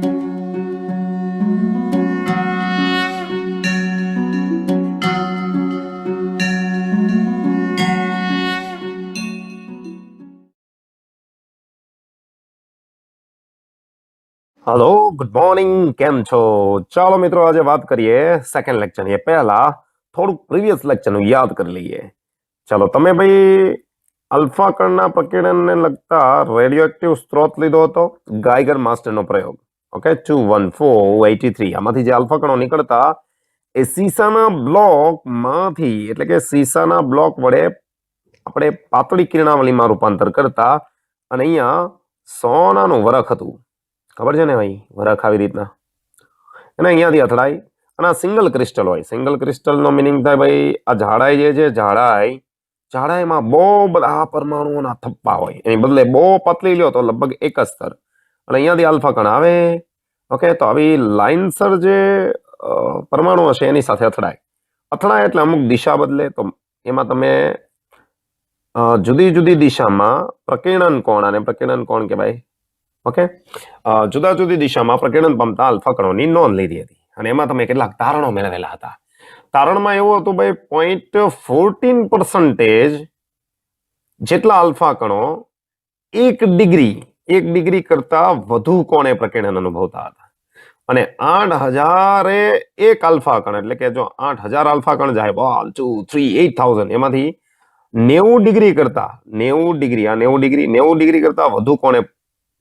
Hello good morning કેમ છો ચાલો મિત્રો આજે વાત કરીએ સેકન્ડ લેક્ચર ની પહેલા થોડું પ્રીવિયસ લેક્ચર નું યાદ કરી લઈએ ચાલો તમે ભાઈ અલ્ફા કણના પ્રકીર્ણનને લગતા રેડિયો એક્ટિવ સ્ત્રોત લીધો હતો ગાઇગર માસ્ટરનો પ્રયોગ ઓકે 21483 આમાંથી જે અલ્ફા કણો નીકળતા એ સીસાના બ્લોકમાંથી એટલે કે સીસાના બ્લોક વડે આપણે પાતળી કિરણાવલીમાં રૂપાંતર કરતા અને અહીંયા સોનાનું વરખ હતું ખબર છે ને ભાઈ વરખ આવી રીતના અને અહીંયાથી અથડાય અને આ સિંગલ ક્રિસ્ટલ હોય સિંગલ ક્રિસ્ટલનો મિનિંગ થાય ભાઈ આ જાડાઈ જે છે જાડાઈમાં બહુ બધા પરમાણુઓના થપ્પા હોય એની બદલે બહુ પતલી લ્યો તો લગભગ એક જ સ્તર અને અહીંયાથી આલ્ફા કણ આવે ઓકે તો આવી લાઇનસર જે પરમાણુ હશે એની સાથે અથડાય એટલે અમુક દિશા બદલે તો એમાં તમે જુદી જુદી દિશામાં પ્રકીર્ણન કોણ અને પ્રકીર્ણન કોણ કહેવાય ઓકે જુદા જુદી દિશામાં પ્રકીર્ણન પામતા આલ્ફા કણોની નોંધ લીધી હતી અને એમાં તમે કેટલાક તારણો મેળવેલા હતા તારણમાં એવું હતું ભાઈ 0.14% જેટલા આલ્ફા કણો એક ડિગ્રી કરતા વધુ કોણે પ્રકીર્ણન અનુભવતા હતા અને 8001 આલ્ફા કણ એટલે કે જો 8000 આલ્ફા કણ જાય 1 2 3 8000 એમાંથી 90 ડિગ્રી કરતા વધુ કોણે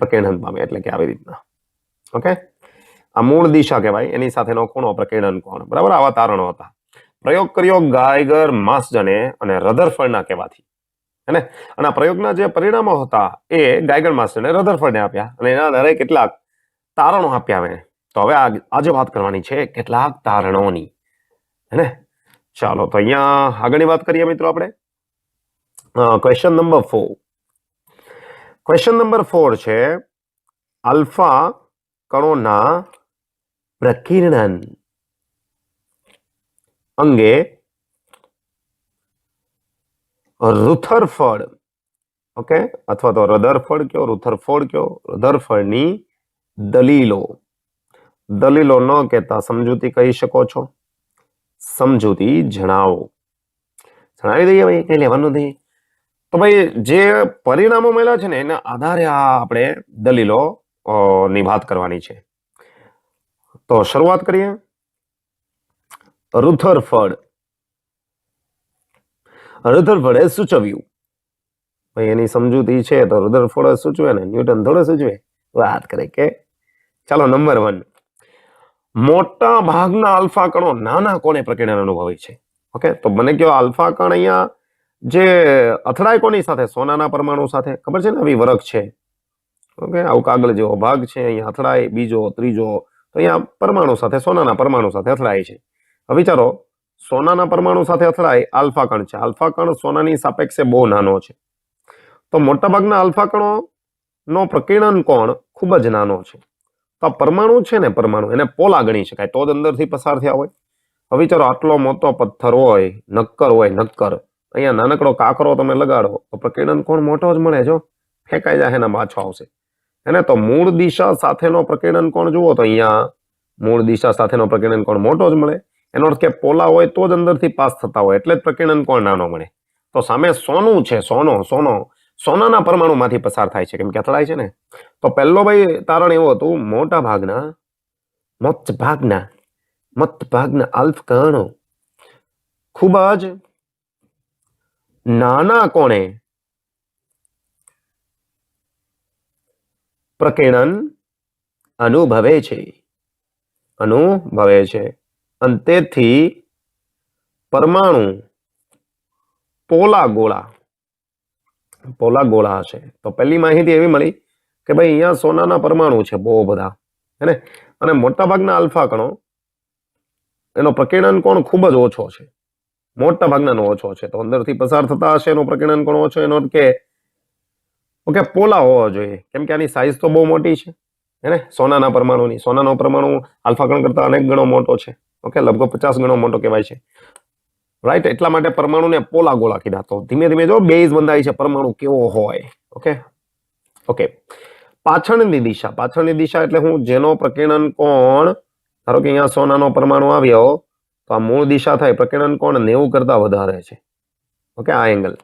પ્રકીર્ણન પામે એટલે કે આવી રીતના ઓકે આ મૂળ દિશા કહેવાય એની સાથેનો ખૂણો પ્રકીર્ણન કોણ બરાબર આવા તારણો હતા પ્રયોગ કર્યો ગાયગર માસ્ટને અને રધરફર્ડના કહેવાથી હે અને આ પ્રયોગના જે પરિણામો હતા એ ગાયગર માસ્ટરને રધરફર્ડને આપ્યા અને એના આધારે કેટલાક તારણો આપ્યા મેં તો હવે આજે વાત કરવાની છે કેટલાક તારણોની હે ચાલો તો અહીંયા આગળની વાત કરીએ મિત્રો આપણે ક્વેશ્ચન નંબર 4 છે આલ્ફા કણોના પ્રકીર્ણન અંગે રુથરફર્ડ ઓકે અથવા તો રધરફર્ડ કયો રધરફર્ડની દલીલો ન કહેતા સમજૂતી કહી શકો છો સમજૂતી જણાવી દઈએ ભાઈ કઈ લેવાનું નથી તો ભાઈ જે પરિણામો મળ્યા છે ને એના આધારે આ આપણે દલીલો ની વાત કરવાની છે તો શરૂઆત કરીએ રુથરફર્ડે સૂચવ્યું ભાઈ એની સમજૂતી છે તો રુથરફર્ડે સૂચવે ને ન્યૂટન થોડે સૂચવે વાત કરે કે ચાલો નંબર 1 મોટા ભાગના આલ્ફા કણો નાના કોણે પ્રકીર્ણન અનુભવે છે ઓકે તો મને કયો આલ્ફા કણ અહીંયા જે અથડાય કોની સાથે સોનાના પરમાણુ સાથે ખબર છે ને આવી વરખ છે ઓકે આવું કાગળ જેવો ભાગ છે અહીંયા અથડાય બીજો ત્રીજો તો અહીંયા પરમાણુ સાથે સોનાના પરમાણુ સાથે અથડાય છે હવે વિચારો સોનાના પરમાણુ સાથે અથડાય આલ્ફા કણ છે આલ્ફા કણ સોનાની સાપેક્ષે બહુ નાનો છે તો મોટાભાગના આલ્ફા કણો નો પ્રકીર્ણન કોણ ખૂબ જ નાનો છે તો આ પરમાણુ છે ને એને પોલા ગણી શકાય તો જ અંદરથી પસાર થયા હોય હવે વિચારો આટલો મોટો પથ્થર હોય નક્કર અહીંયા નાનકડો કાકરો તમે લગાડો તો પ્રકીર્ણન કોણ મોટો જ મળે જો ફેંકાઈ જાય એના પાછો આવશે એને તો મૂળ દિશા સાથેનો પ્રકીર્ણન કોણ જુઓ તો અહીંયા મૂળ દિશા સાથેનો પ્રકીર્ણન કોણ મોટો જ મળે એનો અર્થ કે પોલા હોય તો જ અંદરથી પાસ થતા હોય એટલે જ પ્રકીર્ણન કોણ નાનો મળે તો સામે સોનું છે સોનાના પરમાણુમાંથી પસાર થાય છે કેમ કે અથડાય છે ને તો પહેલો ભાઈ તારણ એવું હતું મોટા ભાગના આલ્ફા કણો ખૂબ જ નાના કોણે પ્રકીર્ણન અનુભવે છે અને તેથી પરમાણુ પોલા ગોળા હશે તો પહેલી માહિતી એવી મળી કે ભાઈ અહીંયા સોનાના પરમાણુ છે બહુ બધા હે અને મોટાભાગના આલ્ફા કણો એનો પ્રકીર્ણન કોણ ખૂબ જ ઓછો છે મોટાભાગનાનો ઓછો છે તો અંદરથી પસાર થતા હશે એનો પ્રકીર્ણન કોણ ઓછો એનો અર્થ કે ઓકે પોલા હોવો જોઈએ કેમ કે આની સાઈઝ તો બહુ મોટી છે હે સોનાનો પરમાણુ આલ્ફા કણ કરતા અનેક ગણો મોટો છે ઓકે લગભગ 50 ગણો મોટો કહેવાય છે રાઈટ એટલા માટે પરમાણુને પોલા ગોળા કીધા તો ધીમે ધીમે જો બેઝ બંધાય છે પરમાણુ કેવો હોય ઓકે પાછળની દિશા એટલે હું જેનો પ્રકીર્ણન કોણ, ધારો કે અહીંયા સોનાનો પરમાણુ આવ્યો તો આ મૂળ દિશા થાય, પ્રકીર્ણન કોણ 90 કરતા વધારે છે. ઓકે, આ એંગલ,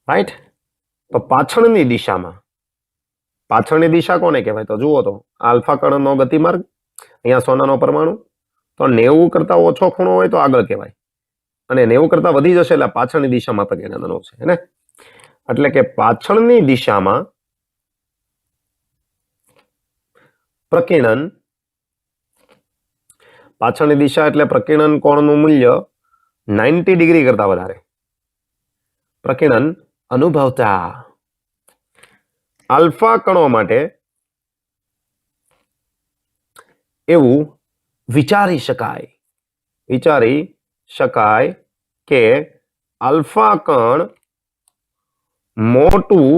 રાઈટ. તો પાછળની દિશા કોને કહેવાય? તો જુઓ તો આલ્ફા કણનો ગતિમાર્ગ, અહીંયા સોનાનો પરમાણુ, તો 90 કરતા ઓછો ખૂણો હોય તો આગળ કહેવાય, અને 90 કરતા વધી જશે એટલે પાછળની દિશામાં પ્રકીર્ણન છે ને. એટલે કે પાછળની દિશામાં પ્રકીર્ણન, પાછળની દિશા એટલે પ્રકીર્ણન કોણનું મૂલ્ય 90 ડિગ્રી કરતા વધારે પ્રકીર્ણન અનુભવતા આલ્ફા કણો માટે એવું વિચારી શકાય કે આલ્ફા કણ મોટું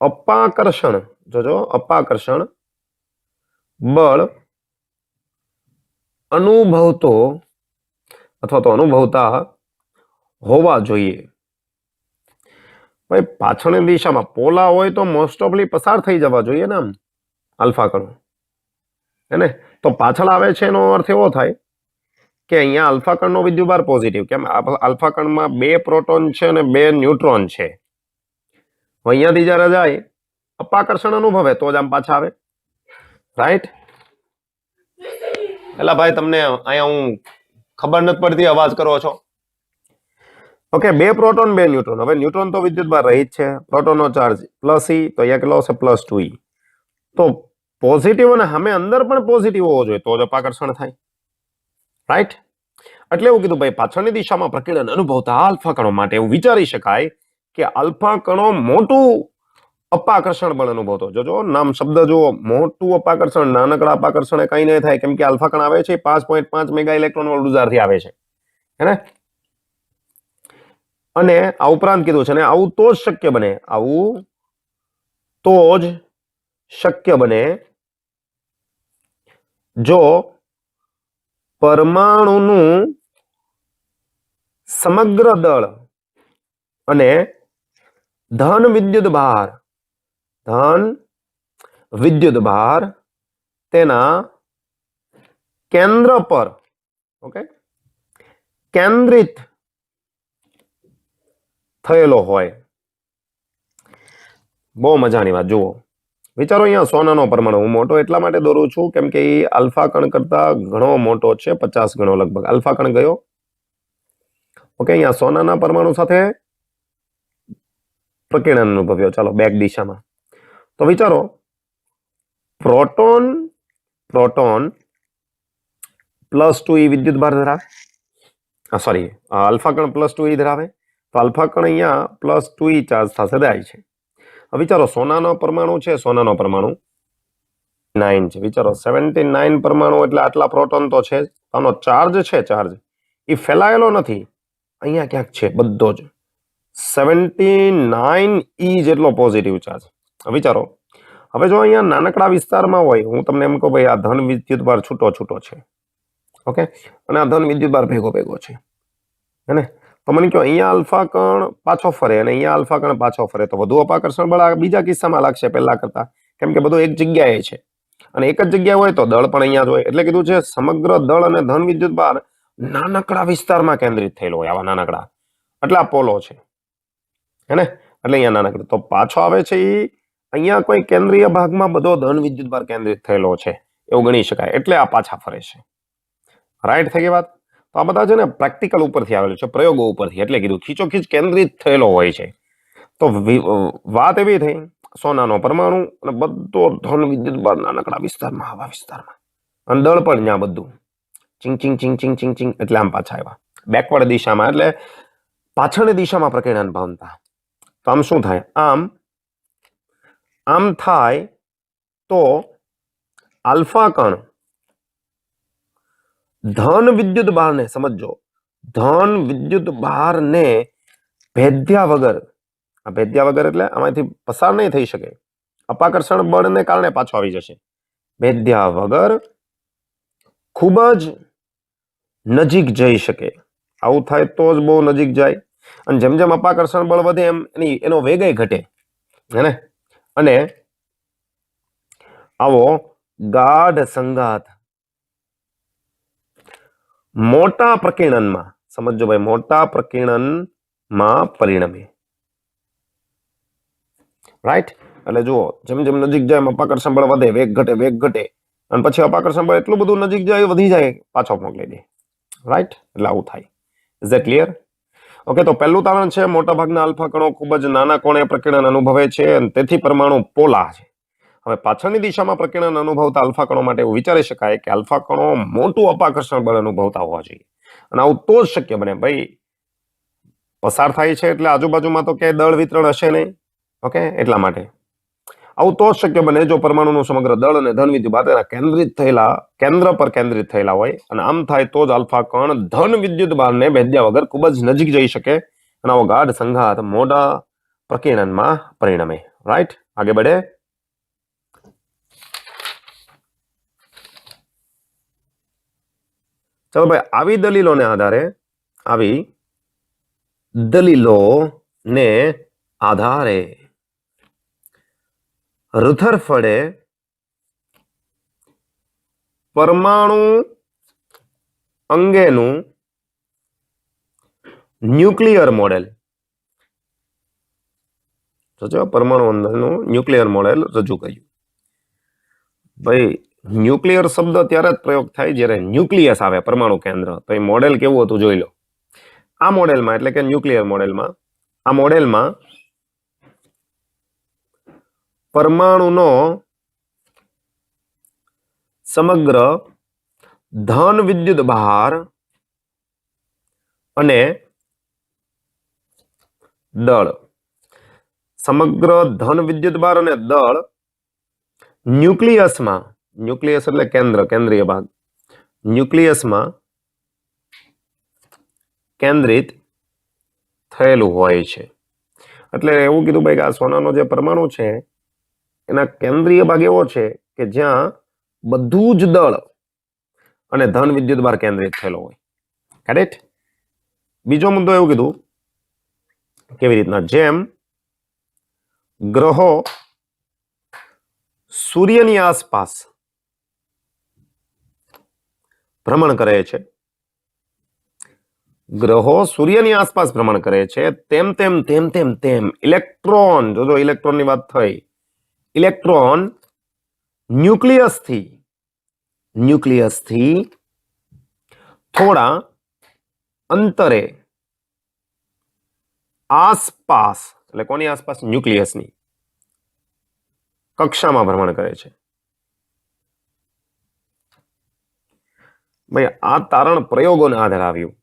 અપાકર્ષણ, જોજો અપાકર્ષણ બળ અનુભવતો અથવા તો અનુભવતા હોવા જોઈએ. ભાઈ પાછળની દિશામાં પોલા હોય તો મોસ્ટ ઓફલી પસાર થઈ જવા જોઈએ ને આમ આલ્ફા કણો, હે ને. તો પાછળ આવે છે એનો અર્થ એવો થાય કે અહીંયા આલ્ફા કણનો વિદ્યુતભાર પોઝિટિવ, કેમ આલ્ફા કણમાં 2 પ્રોટોન છે અને 2 ન્યુટ્રોન છે. અહીંયાથી જ્યારે જાય અપાકર્ષણ અનુભવે તો જ આમ પાછા આવે, રાઈટ. એટલે ભાઈ તમને અહીંયા હું ખબર નથી પડતી, અવાજ કરો છો. Okay, 2 proton 2 neutron. હવે ન્યુટ્રોન તો વિદ્યુતભાર રહિત છે, પ્રોટોનનો ચાર્જ પ્લસ ઈ, તો અહીંયા કેટલો હશે +2e. તો પોઝિટિવ અને સામે અંદર પણ પોઝિટિવ હોવો જોઈએ તો જ અપાકર્ષણ થાય, રાઈટ. એટલે એવું કીધું ભાઈ પાછળની દિશામાં પ્રકીર્ણન અનુભવતા આલ્ફા કણો માટે એવું વિચારી શકાય કે આલ્ફા કણો મોટું અપાકર્ષણ બળ અનુભવતો. જોજો નામ શબ્દ જુઓ, મોટું અપાકર્ષણ. નાનકડા અપાકર્ષણ કઈ નહીં થાય, કેમ કે આલ્ફા કણ આવે છે 5.5 મેગા ઇલેક્ટ્રોન વોલ્ટ ઉર્જાથી આવે છે, હે ને. અને આ ઉપરાંત કીધું છે ને આવું તો જ શક્ય બને, આવું તો જ શક્ય બને જો પરમાણુનું સમગ્ર દળ અને ધન વિદ્યુત ભાર તેના કેન્દ્ર પર, ઓકે, કેન્દ્રિત થયેલો હોય. બહુ મજાની વાત. જુઓ, વિચારો અહીંયા સોનાનો પરમાણુ હું મોટો એટલા માટે દોરું છું કેમ કે એ આલ્ફા કણ કરતા ઘણો મોટો છે, 50 ગણો લગભગ આલ્ફા કણ ગયો. ઓકે, અહીંયા સોનાના પરમાણુ સાથે પ્રકીર્ણન અનુભવ્યો. ચાલો બેક દિશામાં. તો વિચારો પ્રોટોન +2e વિદ્યુત ભાર ધરાવે, સોરી આલ્ફા કણ +2e ધરાવે, તો આલ્ફા કણ અહીંયા +2e ચાર્જ સાથે જાય છે. વિચારો સોનાનો પરમાણુ છે, સોનાનો પરમાણુ 9 છે. વિચારો 79 પરમાણુ એટલે આટલા પ્રોટોન તો છે, આનો ચાર્જ છે, ચાર્જ એ ફેલાયેલો નથી, અહીંયા ક્યાંક છે બધો જ 79e જેટલો પોઝિટિવ ચાર્જ. વિચારો હવે જો અહીંયા નાનકડા વિસ્તારમાં હોય, હું તમને એમ કહું ભાઈ આ ધન વિદ્યુતભાર છૂટો છે, ઓકે, અને આ ધન વિદ્યુતભાર ભેગો છે, હે ને. તો મને કહો અહીંયા આલ્ફા કણ પાછો ફરે અને અહીંયા આલ્ફા કણ પાછો ફરે તો વધુ અપાકર્ષણ બળ આ બીજા કિસ્સામાં લાગશે પહેલા કરતા, કેમ કે બધું એક જગ્યાએ છે અને એક જ જગ્યાએ હોય તો દળ પણ અહીંયા જ હોય. એટલે કીધું છે સમગ્ર દળ અને ધન વિદ્યુતભાર નાનકડા વિસ્તારમાં કેન્દ્રિત થયેલો હોય, આવા નાનકડા આટલા પોલો છે, હે ને. એટલે અહીંયા નાનકડું તો પાછો આવે છે એ અહીંયા કોઈ કેન્દ્રીય ભાગમાં બધો ધન વિદ્યુતભાર કેન્દ્રિત થયેલો છે એવું ગણી શકાય, એટલે આ પાછા ફરે છે, રાઈટ થઈ ગઈ વાત. તો આ બધા છે ને પ્રેક્ટિકલ ઉપરથી આવેલું છે, પ્રયોગો ઉપરથી, એટલે કીધું ખીચોખીચ કેન્દ્રિત થયેલો હોય છે. તો વાત એવી થઈ સોનાનો પરમાણુ અને બધો ધન વિદ્યુતભાર નાનકડા વિસ્તારમાં, આવા વિસ્તારમાં, અને દળ પણ ત્યાં બધું ચિંગ ચિંગ ચિંગ ચિંગ ચિંગ ચિંગ, એટલે આમ પાછા આવ્યા બેકવર્ડ દિશામાં, એટલે પાછળની દિશામાં પ્રકીર્ણન પામતા. તો આમ શું થાય, આમ થાય તો આલ્ફા કણ ધન વિદ્યુત ભારને, સમજો, ધન વિદ્યુત ભારને ભેદ્યા વગર, આ ભેદ્યા વગર એટલે આમાંથી પસાર નહીં થઈ શકે, અપાકર્ષણ બળને કારણે પાછો આવી જશે, ભેદ્યા વગર ખૂબ જ નજીક જઈ શકે. આવું થાય તો જ બહુ નજીક જાય, અને જેમ જેમ અપાકર્ષણ બળ વધે એમ એનો વેગ ઘટે, હે ને. અને આવો ગાઢ સંઘાત મોટા પ્રકીર્ણનમાં, સમજો ભાઈ, મોટા પ્રકીર્ણનમાં પરિણમે. રાઈટ? એટલે જુઓ, જેમ જેમ નજીક જાય અપાકર્ષણ બળ વધે, વેગ ઘટે, અને પછી અપાકર્ષણ બળ એટલું બધું નજીક જાય, વધી જાય, પાછો મોકલી દે. રાઈટ? એટલે આવું થાય. Is that clear? ઓકે, તો પહેલું તારણ છે મોટા ભાગના આલ્ફા કણો ખૂબ જ નાના કોણે પ્રકીર્ણન અનુભવે છે અને તેથી પરમાણુ પોલા છે. હવે પાછળની દિશામાં પ્રકીર્ણન અનુભવતા આલ્ફા કણો માટે એવું વિચારી શકાય કે આલ્ફા કણો મોટું અપાકર્ષણ બળ અનુભવતા હોવા જોઈએ, અને આવું તો જ શક્ય બને. ભાઈ, પસાર થાય છે એટલે આજુબાજુમાં તો ક્યાંય દળ વિતરણ હશે નહીં. ઓકે, એટલા માટે આવું તો જ શક્ય બને જો પરમાણુનું સમગ્ર દળ અને ધન વિદ્યુત તેના કેન્દ્ર પર કેન્દ્રિત થયેલા હોય, અને આમ થાય તો જ આલ્ફા કણ ધન વિદ્યુત ભારને ભેદ્યા વગર ખૂબ જ નજીક જઈ શકે અને આવો ગાઢ સંઘાત મોટા પ્રકીર્ણનમાં પરિણમે. રાઈટ? આગે બઢે. ચલો ભાઈ, આવી દલીલોને આધારે રુથરફર્ડે પરમાણુ અંગેનું ન્યુક્લિયર મોડેલ, પરમાણુ અંગેનું ન્યુક્લિયર મોડેલ રજૂ કર્યું. ભાઈ, ન્યુક્લિયર શબ્દ ત્યારે જ પ્રયોગ થાય જ્યારે ન્યુક્લિયસ આવે, પરમાણુ કેન્દ્ર. તો એ મોડેલ કેવું હતું જોઈ લો. આ મોડેલમાં, એટલે કે ન્યુક્લિયર મોડેલમાં, આ મોડેલમાં પરમાણુનો સમગ્ર ધન વિદ્યુત ભાર અને દળ, સમગ્ર ધન વિદ્યુત ભાર અને દળ ન્યુક્લિયસમાં, ન્યુક્લિયસ એટલે કેન્દ્રીય ભાગ, ન્યુક્લિયસમાં કેન્દ્રિત થયેલું હોય છે. એટલે એવું કીધું ભાઈ કે આ સોનાનો જે પરમાણુ છે એના કેન્દ્રીય ભાગ એવો છે કે જ્યાં બધું જ દળ અને ધન વિદ્યુત ભાર કેન્દ્રિત થયેલો હોય. કરેક્ટ? બીજો મુદ્દો એવું કીધું, કેવી રીતના, જેમ ગ્રહો સૂર્યની આસપાસ ભ્રમણ કરે છે, ગ્રહો સૂર્યની આસપાસ ભ્રમણ કરે છે, તેમ તેમ તેમ તેમ તેમ ઇલેક્ટ્રોન, જો ઇલેક્ટ્રોનની વાત થઈ, ઇલેક્ટ્રોન ન્યુક્લિયસથી થોડા અંતરે આસપાસ, એટલે કોની આસપાસ? ન્યુક્લિયસની કક્ષામાં ભ્રમણ કરે છે. ભાઈ, આ તારણ પ્રયોગોને આધારે આવ્યું.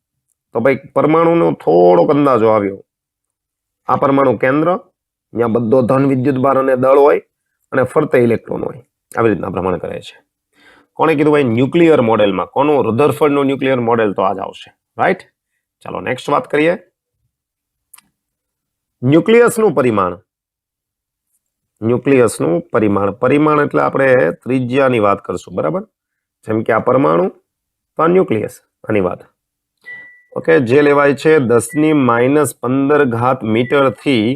તો ભાઈ, પરમાણુનો થોડોક અંદાજો આવ્યો. આ પરમાણુ કેન્દ્ર, ત્યાં બધો ધન વિદ્યુત ભાર અને દળ હોય અને ફરતે ઇલેક્ટ્રોન હોય, આવી રીતના ભ્રમણ કરે છે. કોણે કીધું ભાઈ? ન્યુક્લિયર મોડેલમાં. કોનું? રુધરફર્ડનું ન્યુક્લિયર મોડેલ તો આજ આવશે. રાઈટ? ચાલો નેક્સ્ટ વાત કરીએ. ન્યુક્લિયસનું પરિમાણ. પરિમાણ એટલે આપણે ત્રિજ્યાની વાત કરશું, બરાબર? જેમ કે આ પરમાણુ, તો આ ન્યુક્લિયસ, આની વાત. ઓકે, જે લેવાય છે 10⁻15 મીટર થી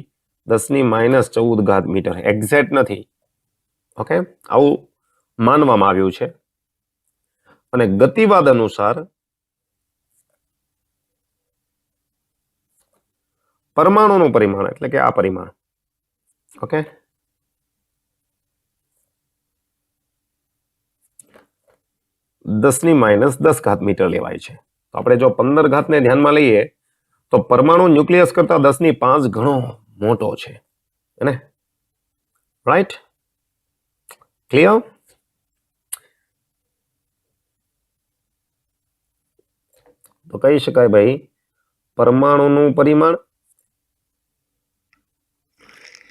10⁻14 મીટર. એક્ઝેક્ટ નથી. ઓકે, આવું માનવામાં આવ્યું છે. અને ગતિવાદ અનુસાર પરમાણુનું પરિમાણ એટલે કે આ પરિમાણ, ઓકે, 10⁻10 મીટર લેવાય છે. તો આપણે જો 15 ને ધ્યાનમાં લઈએ તો પરમાણુ ન્યુક્લિયસ કરતા 10⁵ ઘણો મોટો છે, ને? રાઈટ? ક્લિયર? તો કહી શકાય ભાઈ, પરમાણુનું પરિમાણ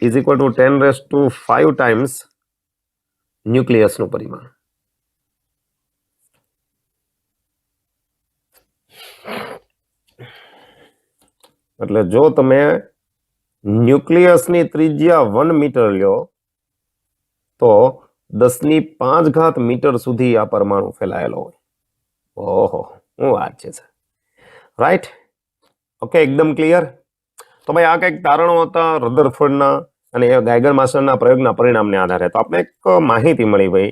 ઇઝ ઇક્વલ ટુ 10⁵ ટાઈમ્સ ન્યુક્લિયસનું પરિમાણ. એટલે જો તમે ન્યુક્લિયસની ત્રિજ્યા 1 મીટર લ્યો તો 10⁵ મીટર સુધી આ પરમાણુ ફેલાયેલો હોય. ઓહો, શું વાત છે સર. રાઈટ? ઓકે, એકદમ ક્લિયર. તો ભાઈ, આ કંઈક તારણો હતા રધરફોર્ડના અને એ ગાયગર માસ્ટરના પ્રયોગના પરિણામને આધારે. તો આપણે એક માહિતી મળી ભાઈ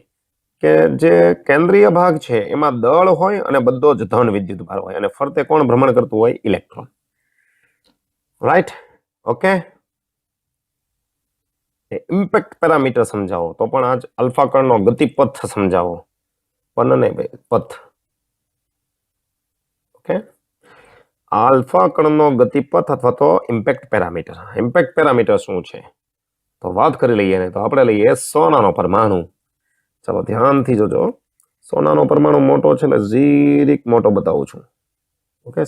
કે જે કેન્દ્રીય ભાગ છે એમાં દળ હોય અને બધો જ ધન વિદ્યુત ભાર હોય અને ફરતે કોણ ભ્રમણ કરતું હોય? Electron. Right. Okay. Impact parameter સમજાવો તો પણ આજ અલ્ફા કણનો ગતિપથ સમજાવો, પણ નહીં ભાઈ, પથ. ઓકે. આલ્ફા કણનો ગતિપથ અથવા તો ઇમ્પેક્ટ પેરામીટર. ઇમ્પેક્ટ પેરામીટર શું છે તો વાત કરી લઈએ ને તો આપણે લઈએ સોનાનો પરમાણુ. ચાલો ધ્યાનથી જોજો. સોનાનો પરમાણુ મોટો છે એટલે ઝીરીક મોટો બતાવું છું. ઓકે.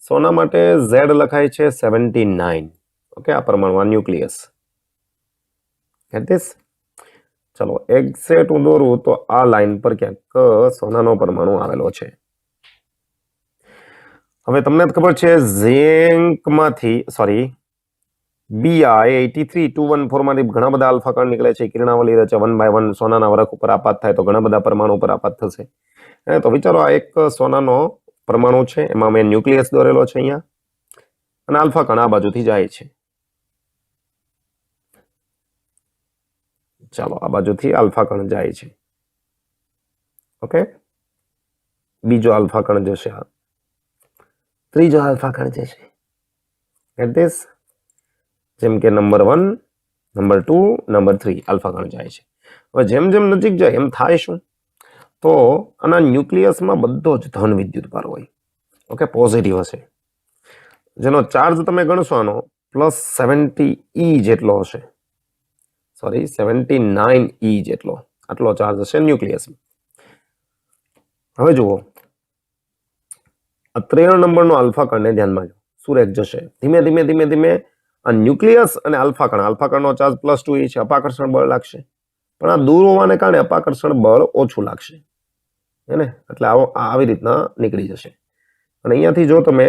સોના માટે ઝેડ લખાય છે 79. ઓકે. આ પરમાણુ, આ ન્યુક્લિયસ. Gate this? ચલો એક્ઝેક્ટ હું દોરું તો આ લાઈન પર ક્યાંક સોનાનો પરમાણુ આવેલો છે. હવે તમને ખબર છે ઝિંકમાંથી Bi83 માંથી ઘણા બધા આલ્ફા કણ નીકળે છે, કિરણાવલી રચે 1 by 1. સોનાના વરખ ઉપર આપાત થાય તો ઘણા બધા પરમાણુ ઉપર આપાત થશે. તો વિચારો આ એક સોનાનો પરમાણુ છે, એમાં મેં ન્યુક્લિયસ દોરેલો છે અહીંયા, અને આલ્ફા કણ આ બાજુથી જાય છે. ચાલો આ બાજુથી આલ્ફા કણ જાય છે. ઓકે. બીજો આલ્ફા કણ જશે, આ ત્રીજો આલ્ફા કણ જશે. Gate this? જેમ કે નંબર 1, નંબર 2, નંબર 3 આલ્ફા કણ જાય છે. હવે જેમ જેમ નજીક જાય એમ થાય શું? તો આના ન્યુક્લિયસમાં બધો જ ધન વિદ્યુત ભાર હોય. ઓકે. પોઝિટિવ હશે, જેનો ચાર્જ તમે ગણશો આનો +70 જેટલો હશે. 79 જેટલો, આટલો ચાર્જ હશે ન્યુક્લિયસમાં. હવે જુઓ, આ 3 નંબરનો આલ્ફા કણને ધ્યાનમાં લો. સુરેખ જશે ધીમે ધીમે ધીમે ધીમે. આ ન્યુક્લિયસ અને આલ્ફા કણનો ચાર્જ +2 છે, અપાકર્ષણ બળ લાગશે. પણ આ દૂર હોવાને કારણે અપાકર્ષણ બળ ઓછું લાગશે, હે ને? એટલે આવી રીતના નીકળી જશે. અને અહીંયાથી જો તમે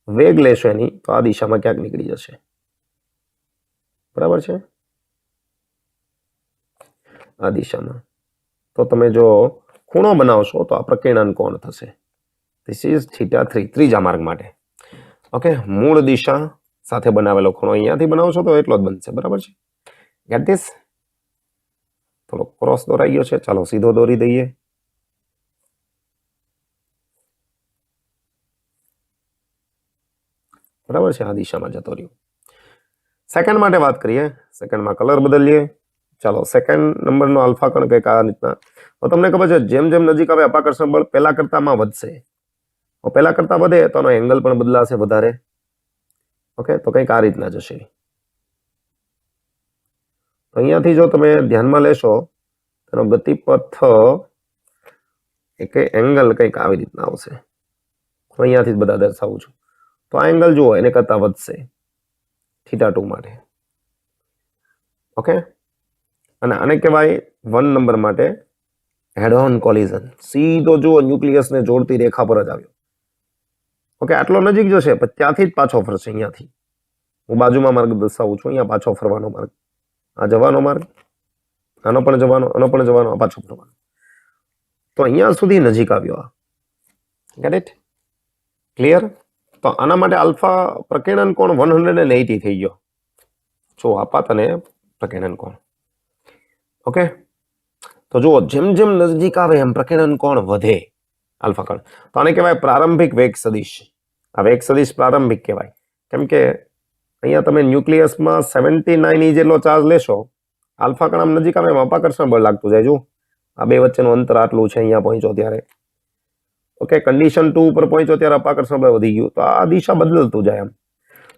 વેગ લેશો એની તો આ દિશામાં ક્યાંક નીકળી જશે. બરાબર છે? આ દિશામાં. તો તમે જો ખૂણો બનાવશો તો આ પ્રકીર્ણન કોણ થશે. ધીસ ઇઝ θ3, ત્રીજા માર્ગ માટે. ઓકે. મૂળ દિશા સાથે બનાવેલો ખૂણો અહીંયાથી બનાવશો તો એટલો જ બનશે. બરાબર છે? Gate this? થોડો ક્રોસ દોરાઈ ગયો છે, ચાલો સીધો દોરી દઈએ. બરાબર છે? આ દિશામાં જતો રહ્યો. સેકન્ડ માટે વાત કરીએ. સેકન્ડમાં કલર બદલીએ. ચાલો સેકન્ડ નંબરનો આલ્ફા કણ કંઈક આ રીતના. તો તમને ખબર છે જેમ જેમ નજીક આવે અપાકર્ષણ બળ પહેલા કરતામાં વધશે. પહેલા કરતા વધે તો એનો એંગલ પણ બદલાશે વધારે. ઓકે. તો કંઈક આ રીતના જશે. તો અહીંયાથી જો તમે ધ્યાનમાં લેશો તેનો ગતિપથ એક એંગલ કંઈક આવી રીતના આવશે. અહીંયાથી જ બધા દર્શાવું છું. તો આ એંગલ જુઓ એને કરતા વધશે θ2 માટે. ઓકે. અને આને કહેવાય 1 નંબર માટે હેડ ઓન કોલિઝન. સીધો જુઓ ન્યુક્લિયસને જોડતી રેખા પર જ આવ્યો. ઓકે. આટલો નજીક જશે પણ ત્યાંથી જ પાછો ફરશે. અહીંયાથી હું બાજુમાં માર્ગ દર્શાવું છું. અહીંયા પાછો ફરવાનો માર્ગ, આ જવાનો માર્ગ, આનો પણ જવાનો, આનો પણ જવાનો, આ પાછો ફરવાનો. તો અહીંયા સુધી નજીક આવ્યો આ. Get it? ક્લિયર? તો આના માટે આલ્ફા પ્રકીર્ણન કોણ 180 થઈ ગયો. જો આપાત અને પ્રકીર્ણન કોણ. ઓકે. તો જુઓ જેમ જેમ નજીક આવે એમ પ્રકીર્ણન કોણ વધે આલ્ફા કણ. તો આને કહેવાય પ્રારંભિક વેગ સદિશ. આ વેગ સદિશ પ્રારંભિક કહેવાય કેમ કે અહીંયા તમે ન્યુક્લિયસમાં 79 જેટલો ચાર્જ લેશો, આલ્ફા કણ આમ નજીક આવે એમ અપાકર્ષણ બળ લાગતું જાય. જો આ બે વચ્ચેનું અંતર આટલું છે, અહીંયા પહોંચો ત્યારે. ઓકે. કન્ડિશન 2 ઉપર પહોંચ્યો ત્યારે અપાકર્ષણ બળ વધી ગયું. તો આ દિશા બદલતું જાય એમ.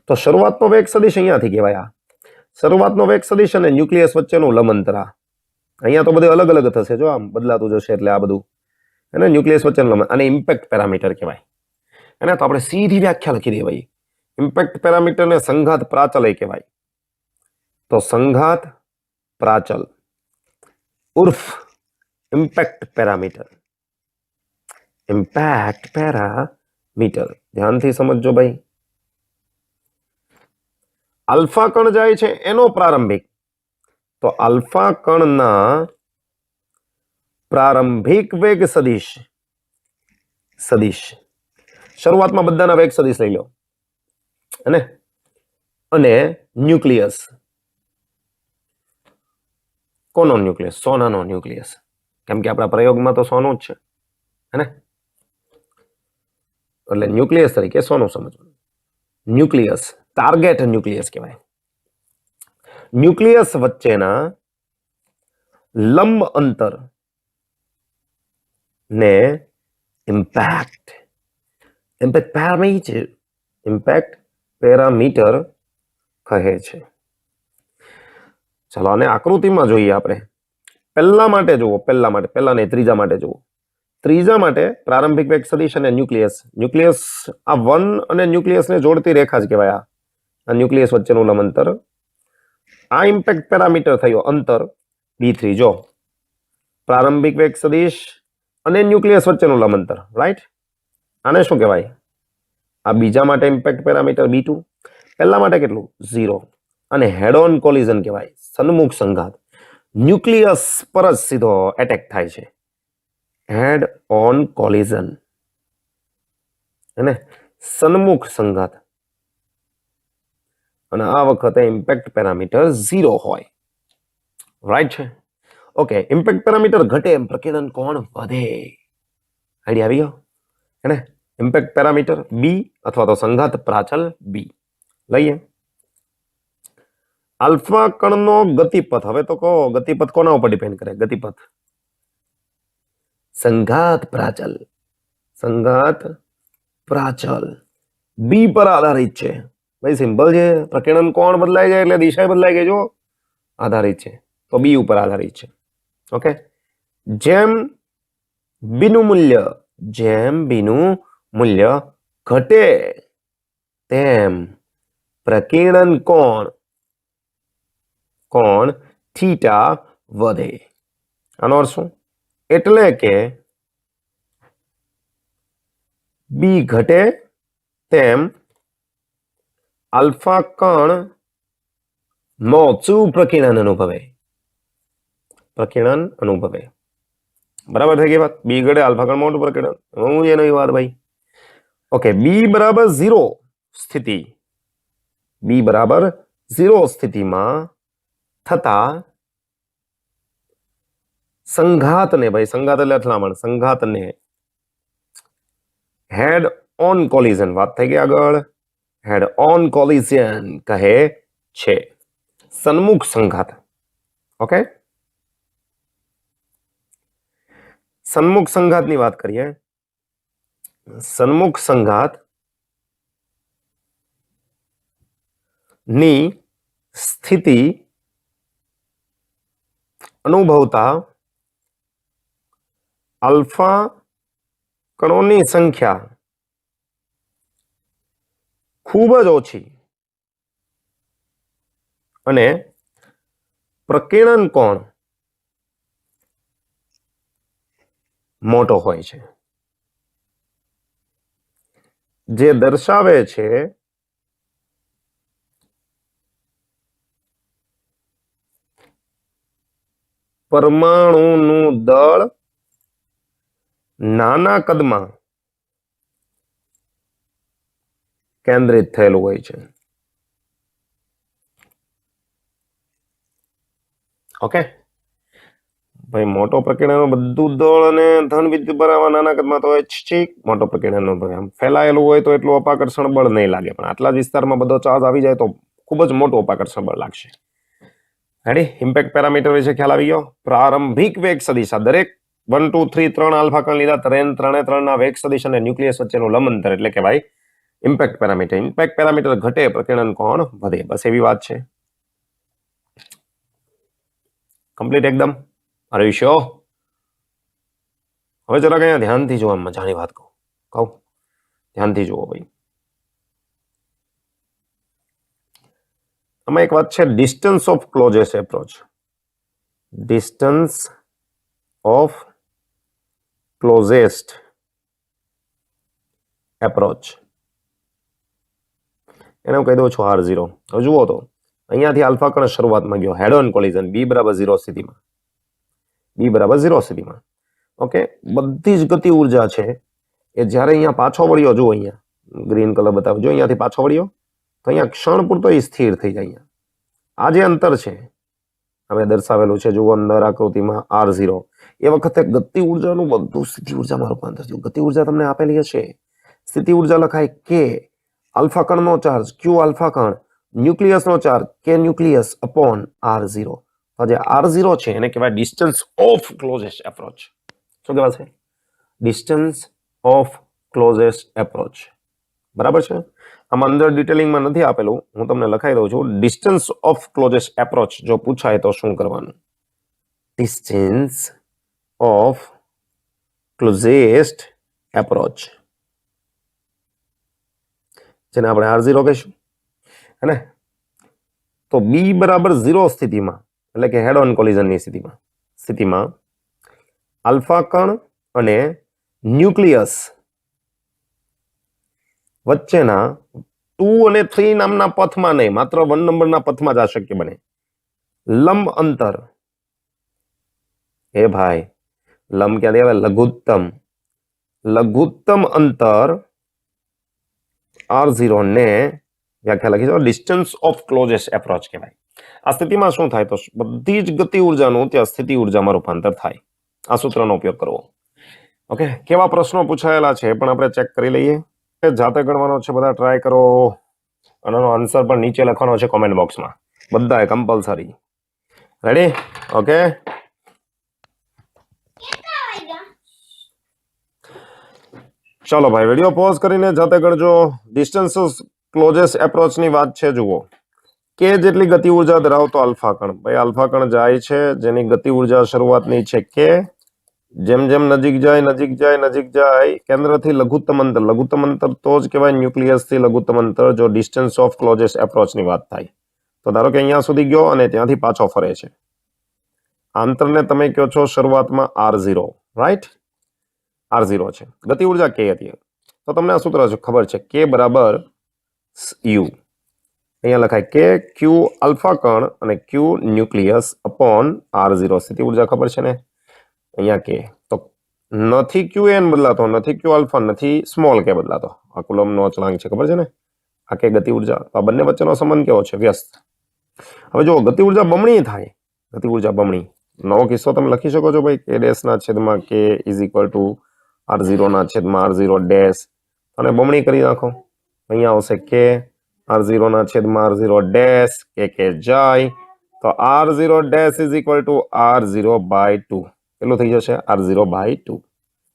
તો શરૂઆતનો વેગ સદિશ અહીંયાથી કહેવાય. આ શરૂઆતનો વેગ સદિશ અને ન્યુક્લિયસ વચ્ચેનું લંબંતર. અહીંયા તો બધું અલગ અલગ થશે, જો આમ બદલાતું જશે એટલે આ બધું, અને ન્યુક્લિયસ વચ્ચેનું લંબન, અને ઇમ્પેક્ટ પેરામીટર કહેવાય. એને તો આપણે સીધી વ્યાખ્યા લખી દઈએ ભાઈ. ઇમ્પેક્ટ પેરામીટરને સંઘાત પ્રાચલય કહેવાય. તો સંઘાત પ્રાચલ ઉર્ફ ઇમ્પેક્ટ પેરામીટર. ઇમ્પેક્ટ પેરામીટર ધ્યાનથી સમજજો ભાઈ. આલ્ફા કણ જાય છે એનો પ્રારંભિક. તો આલ્ફા કણના પ્રારંભિક વેગ સદિશ શરૂઆતમાં બધાના વેગ સદિશ લઈ લો, અને ન્યુક્લિયસ કોનો ન્યુક્લિયસ? સોનાનો ન્યુક્લિયસ. કેમ કે આપણા પ્રયોગમાં તો સોનું જ છે, હે ને? એટલે ન્યુક્લિયસ તરીકે સોનું સમજવાનું. ન્યુક્લિયસ, ટાર્ગેટ ન્યુક્લિયસ કહેવાય. ન્યુક્લિયસ વચ્ચેના લંબ અંતર ને ઇમ્પેક્ટ પેરામીટર કહે છે. ચાલો આને આકૃતિમાં જોઈએ આપણે. પહેલા માટે જુઓ, પહેલા ને ત્રીજા માટે જુઓ. ત્રીજા માટે પ્રારંભિક વેગ સદિશ અને ન્યુક્લિયસ આ વન અને ન્યુક્લિયસને જોડતી રેખા જ કહેવાય. આ ન્યુક્લિયસ વચ્ચેનું લંબ અંતર. આ ઇમ્પેક્ટ પેરામીટર થયો અંતર B3. જો પ્રારંભિક વેગ સદિશ અને ન્યુક્લિયસ વચ્ચેનું લંબ અંતર, રાઈટ? આને શું કહેવાય? આ બીજા માટે ઇમ્પેક્ટ પેરામીટર B2. પહેલા માટે કેટલું? 0. અને હેડ ઓન કોલિઝન કહેવાય, સન્મુખ સંઘાત. ન્યુક્લિયસ પર જ સીધો એટેક થાય છે, હેડ ઓન કોલિઝન, હે ને? સન્મુખ સંઘાત. અને આ વખતે ઇમ્પેક્ટ પેરામીટર 0 હોય, રાઈટ છે? ઓકે, ઇમ્પેક્ટ પેરામીટર ઘટે એમ પ્રકીર્ણન કોણ વધે. આઈડિયા આવી ગયો, હે ને? ઇમ્પેક્ટ પેરામીટર B અથવા તો સંઘાત પ્રાચલ B લઈએ. આલ્ફા કણનો ગતિપથ. હવે તો કહો ગતિપથ કોના ઉપર ડિપેન્ડ કરે? ગતિપથ સંઘાત પ્રાચલ B પર આધારિત છે. ભાઈ સિમ્પલ છે. પ્રકીર્ણન કોણ બદલાઈ જાય એટલે દિશા બદલાઈ ગઈ. જો આધારિત છે તો B ઉપર આધારિત છે. ઓકે, જેમ બીનું મૂલ્ય ઘટે તેમ પ્રકીર્ણન કોણ થીટા વધે. આનો અર્થ શું? એટલે કે B ઘટે તેમ આલ્ફા કણ મોચું પ્રકીર્ણન અનુભવે. બરાબર થઈ ગઈ વાત? B ઘટે આલ્ફા કણ મોટું પ્રકીર્ણન. હું એ નહીં વાત ભાઈ. ઓકે, B બરાબર 0 સ્થિતિમાં થતા સંઘાતને, ભાઈ સંઘાત એટલે અથડામણ, સંઘાતને હેડ ઓન કોલિઝન, વાત થઈ ગઈ આગળ, હેડ ઓન કોલિઝન કહે છે. સન્મુખ સંઘાત. ઓકે, સન્મુખ સંઘાતની વાત કરીએ. સન્મુખ સંઘાત ની સ્થિતિ અનુભવતા આલ્ફા કણોની સંખ્યા ખૂબ જ ઓછી અને પ્રકીર્ણન કોણ મોટો હોય છે, જે દર્શાવે છે પરમાણુનું દળ નાના કદમાં કેન્દ્રિત થયેલું હોય છે. ઓકે ભાઈ, મોટો પ્રકીર્ણન બધું દળ અને ધન વિદ્યુત બરાબર નાના કદમાં તો મોટો પ્રકીર્ણન આમ ફેલાયેલું હોય તો એટલું અપાકર્ષણ બળ નહીં લાગે, પણ આટલા જ વિસ્તારમાં બધો ચાર્જ આવી જાય તો ખૂબ જ મોટું અપાકર્ષણ બળ લાગશે. રેડી? ઇમ્પેક્ટ પેરામીટર વિશે ખ્યાલ આવી ગયો. પ્રારંભિક વેગ સદિશ, દરેક 1 2 3 3 આલ્ફા કણ લીધા, ત્રણના વેગ સદિશ અને ન્યુક્લિયસ વચ્ચેનું લંબ અંતર એટલે કે ભાઈ ઇમ્પેક્ટ પેરામીટર. ઇમ્પેક્ટ પેરામીટર ઘટે પ્રકીર્ણન કોણ વધે. બસ એવી વાત છે. કમ્પ્લીટ એકદમ. Are you sure? હવે જરાક અહીંયા ધ્યાનથી જોવા, મજાની વાત કહું ધ્યાનથી જુઓ ભાઈ. આમાં એક વાત છે, distance of closest approach. Distance of closest approach એને હું કહી દઉં છું R0. હવે જુઓ તો અહીંયાથી આલ્ફા કણ શરૂઆતમાં ગયો, હેડ ઓન કોલિઝન, B બરાબર 0 સ્થિતિમાં. ઓકે, બધી જ ગતિ ઉર્જા છે એ જ્યારે અહીંયા પાછો વળ્યો, જુઓ અહીંયા ગ્રીન કલર બતાવ્યો, જો અહીંયાથી પાછો વળ્યો તો અહીંયા ક્ષણ પૂરતો સ્થિર થઈ જાય. આ જે અંતર છે હવે દર્શાવેલું છે જુઓ અંદર આકૃતિમાં R0 એ વખતે ગતિ ઉર્જાનું બધું સ્થિતિ ઉર્જામાં રૂપાંતર થયું. ગતિ ઉર્જા તમને આપેલી હશે, સ્થિતિ ઉર્જા લખાય કે આલ્ફા કણનો ચાર્જ ક્યુ આલ્ફા કણ, ન્યુક્લિયસનો ચાર્જ કે ન્યુક્લિયસ અપોન R0. તો જે R0 છે એને કહેવાય ડિસ્ટન્સ ઓફ ક્લોઝેસ્ટ એપ્રોચ. શું કહેવાય છે? Distance of closest approach. બરાબર છે. આમાં અંદર ડિટેલિંગમાં નથી આપેલું, હું તમને લખાઈ દઉં છું. ડિસ્ટન્સ ઓફ ક્લોઝેસ્ટ એપ્રોચ જો પૂછાય તો શું કરવાનું? ડિસ્ટન્સ ઓફ ક્લોઝેસ્ટ એપ્રોચ, જેને આપણે R0 કહીશું, હે ને? તો બી બરાબર 0 સ્થિતિમાં, એટલે કે હેડ ઓન કોલિઝનની સ્થિતિમાં આલ્ફા કણ અને ન્યુક્લિયસ વચ્ચેના 2 અને 3 નામના પથમાં નહીં, માત્ર 1 નંબરના પથમાં જ આ શક્ય બને. લંબ અંતર, એ ભાઈ લંબ ક્યાંથી આવે? લઘુત્તમ અંતર R0 ને વ્યાખ્યા લખી છે ડિસ્ટન્સ ઓફ ક્લોઝેસ્ટ એપ્રોચ કહેવાય. આ સ્થિતિમાં શું થાય? તો બધી જ ગતિ ઉર્જાનું ત્યાં સ્થિતિ ઉર્જામાં રૂપાંતર થાય. આ સૂત્રનો ઉપયોગ કરવો. ઓકે, કેવા પ્રશ્નો પૂછાયેલા છે પણ આપણે ચેક કરી લઈએ. જાતે ગણવાનો છે, બધા ટ્રાય કરો અને આનો આન્સર પણ નીચે લખવાનો છે કોમેન્ટ બોક્સમાં, બધાએ કમ્પલસરી. રેડી? ઓકે, ચાલો ભાઈ વિડીયો પોઝ કરીને જાતે ગણજો. ડિસ્ટન્સ ક્લોઝેસ્ટ એપ્રોચની વાત છે. જુઓ કે જેટલી ગતિ ઉર્જા ધરાવતો આલ્ફા કણ, ભાઈ આલ્ફા કણ જાય છે જેની ગતિ ઉર્જા શરૂઆતની છે કે, જેમ જેમ નજીક જાય કેન્દ્રથી લઘુત્તમ અંતર તો જ કહેવાય ન્યુક્લિયસથી લઘુત્તમ અંતર, જો ડિસ્ટન્સ ઓફ ક્લોઝેસ્ટ એપ્રોચની વાત થાય. તો ધારો કે અહીંયા સુધી ગયો અને ત્યાંથી પાછો ફરે છે. અંતરને તમે કહો છો શરૂઆતમાં R0, રાઈટ? R0 છે. ગતિ ઉર્જા કે હતી. તો તમને આ સૂત્ર ખબર છે, કે બરાબર U. અહીંયા લખાય કે ક્યુ આલ્ફા કણ અને ક્યુ ન્યુક્લિયસ અપોન R0. સ્થિતિ ઉર્જા ખબર છે ને? અહીંયા કે તો નથી ક્યુ એન બદલાતો, નથી ક્યુ આલ્ફા, નથી સ્મોલ કે બદલાતો. આ કુલમનો અચળાંક છે, ખબર છે ને? આ કે ગતિ ઉર્જા. આ બંને વચ્ચેનો સંબંધ કેવો છે? વ્યસ્ત. હવે જો ગતિ ઉર્જા બમણી થાય, ગતિ ઉર્જા બમણી, નવો કિસ્સો તમે લખી શકો છો ભાઈ, કે ડેશ ના છેદમાં કે ઇઝ ઇક્વલ ટુ R0 ના છેદમાં R0 ડેશ, અને બમણી કરી નાખો. અહીંયા આવશે કે R0 ના છેદમાં R0 ડેશ, કે જાય તો R0 dash is equal to R0 by 2. કેટલું થઈ જશે? R0 by 2.